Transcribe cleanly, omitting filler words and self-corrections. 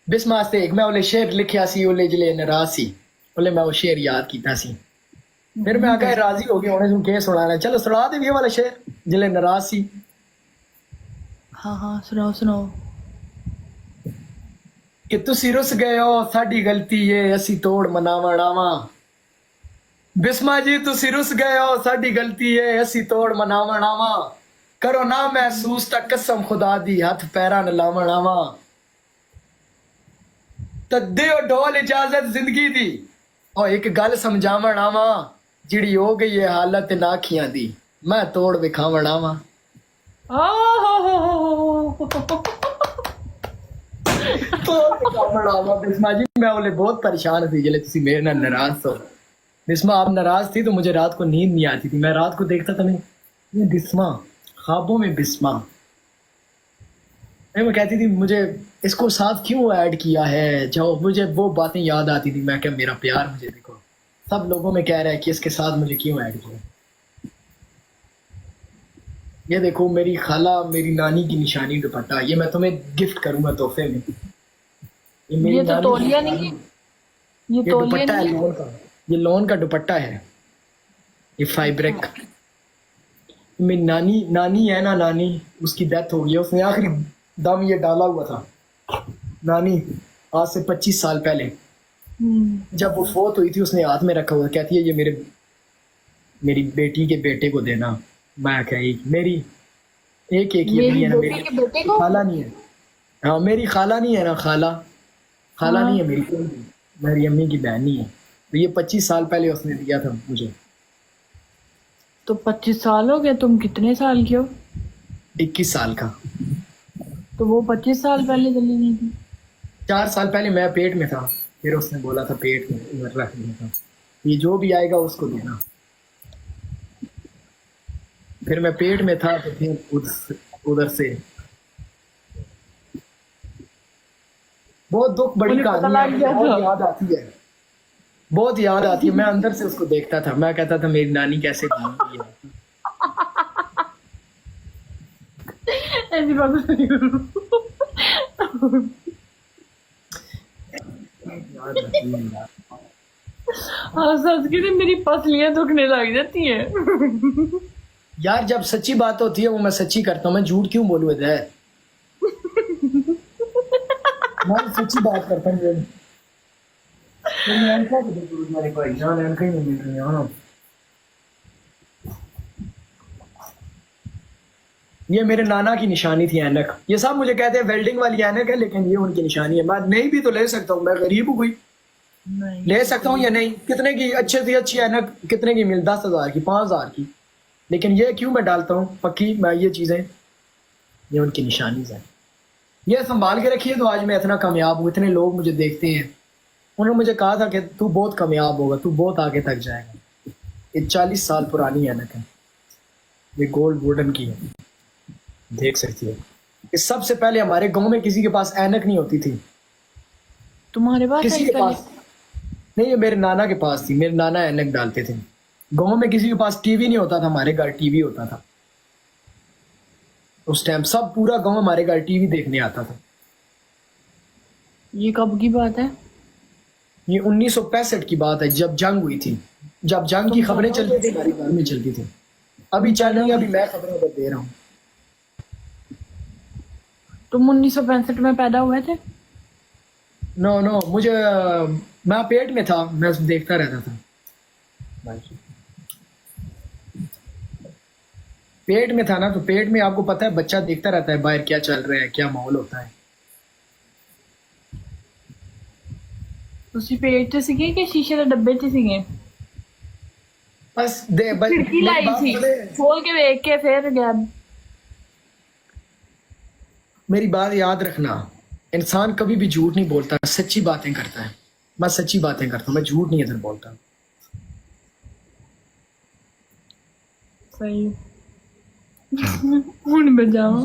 बिस्म वास्ते एक मैं ओले शेर लिखिया सी ओले जिले नाराज सी ओले मैं वो शेर याद कीता सी फिर मैं आके राजी हो गया उन्हें के सुनाना चलो सुना दे ये वाला शेर जिले नाराज सी हाँ हाँ सुनाओ सुनाओ। कि तुसी रुस गए हो साडी गलती है असी तोड़ मनावण आवां बिस्मा जी तुसी रुस गए हो साडी गलती है असी तोड़ मनावण आवां करो ना महसूस तक कसम खुदा दी हाथ पैरां न लावण आवां तद्दे ढोल इजाजत जिंदगी दी और एक गल समझावण आवां जिड़ी हो गई है हालत नाखियां दी मैं तोड़ विखावण आवां तोड़ विखावण आवां बिस्मा जी मैं बोले बहुत परेशान थी जले तुसी मेरे नाल नाराज हो बिस्मा आप नाराज थी तो मुझे रात को नींद नहीं आती थी मैं रात को देखता था मैं ये बिस्मा ख्वाबों में बिस्मा मैं कहती थी मुझे इसको साथ क्यों ऐड किया है जो मुझे वो बातें याद आती थी मैं क्या मेरा प्यार मुझे देखो सब लोगों में कह रहा है कि इसके साथ मुझे क्यों ऐड किया ये देखो मेरी खाला मेरी नानी की निशानी दुपट्टा ये मैं तुम्हें गिफ्ट करूंगा तोहफे में मेरी ये तो नानी तौलिया की नहीं है, निशानी। ये ये तौलिया दुपट्टा है नहीं है। लोन का ये लोन का दुपट्टा है ये फैब्रिक मेरी नानी नानी है ना नानी उसकी डेथ हो गई है उसने आखिरी दम ये डाला हुआ था नानी आज से 25 साल पहले जब वो फोत हुई थी उसने हाथ में रखा हुआ कहती है ये मेरी बेटी के बेटे को देना मैं कही मेरी एक एक ये नहीं है ना बेटी के बेटे मेरी को? खाला नहीं है हाँ मेरी खाला नहीं है ना खाला खाला हाँ। नहीं है मेरी अम्मी की बहन नहीं है तो ये 25 साल पहले उसने दिया था मुझे तो 25 साल हो गए, तुम कितने साल के हो? 21 साल का तो वो 25 साल पहले चली गई थी। 4 साल पहले मैं पेट में था फिर उसने बोला था पेट में उधर रख दिया था ये जो भी आएगा उसको देना फिर मैं पेट में था तो फिर उधर से बहुत दुख बड़ी उन्हें पता कहानी लग है गया बहुत था। याद आती है बहुत याद आती है मैं अंदर से उसको देखता था मैं कहता था मेरी नानी कैसे घूमती है ऐसी बात नहीं करो। याद आती है यार। हाँ सच की तो मेरी पसलियां दुखने लग जाती है। यार जब सच्ची बात होती है वो मैं सच्ची करता हूँ मैं झूठ क्यों बोलूँ इधर मैं सच्ची बात करता हूँ मेरे भाई जान एनका ही नहीं मिल रही है ना ये मेरे नाना की निशानी थी ऐनक ये सब मुझे कहते हैं वेल्डिंग वाली ऐनक है लेकिन ये उनकी निशानी है मैं नहीं भी तो ले सकता हूँ मैं गरीब हूँ कोई नहीं ले सकता हूँ या नहीं कितने की अच्छे से अच्छी ऐनक कितने की मिल 10,000 की 5,000 की लेकिन ये क्यों मैं डालता हूँ पक्की मैं ये चीजें ये उनकी निशानी है ये संभाल के रखिए तो आज मैं इतना कामयाब हूँ इतने लोग मुझे देखते हैं उन्होंने मुझे कहा था कि तू बहुत कामयाब होगा तू बहुत आगे तक जाएगा ये 40 साल पुरानी ऐनक है ये गोल्ड वुडन की है देख सकती है ये सबसे पहले हमारे गांव में किसी के पास ऐनक नहीं होती थी तुम्हारे पास किसी के पास नहीं ये मेरे नाना के पास थी मेरे नाना ऐनक डालते थे गांव में किसी के पास टीवी नहीं होता था हमारे घर टीवी होता था उस टाइम सब पूरा गांव हमारे घर टीवी देखने आता था ये कब की बात है? ये 1965 की बात है जब जंग हुई थी जब जंग की खबरें चलती थी हमारे घर में चलती थी अभी चल रही है अभी मैं खबरें दे रहा हूँ तुम 1965 में पैदा हुए थे? नो नो मुझे मैं पेट में था मैं देखता रहता था पेट में था ना तो पेट में आपको पता है बच्चा देखता रहता है बाहर क्या चल रहा है क्या माहौल होता है ਤੁਸੀਂ पेट च सीगे कि शीशे के डब्बे च सीगे? बस खिड़की लाई थी खोल के देख के फिर गया। मेरी बात याद रखना इंसान कभी भी झूठ नहीं बोलता सच्ची बातें करता है मैं सच्ची बातें करता हूँ मैं झूठ नहीं इधर बोलता सही। हुन बजाओ।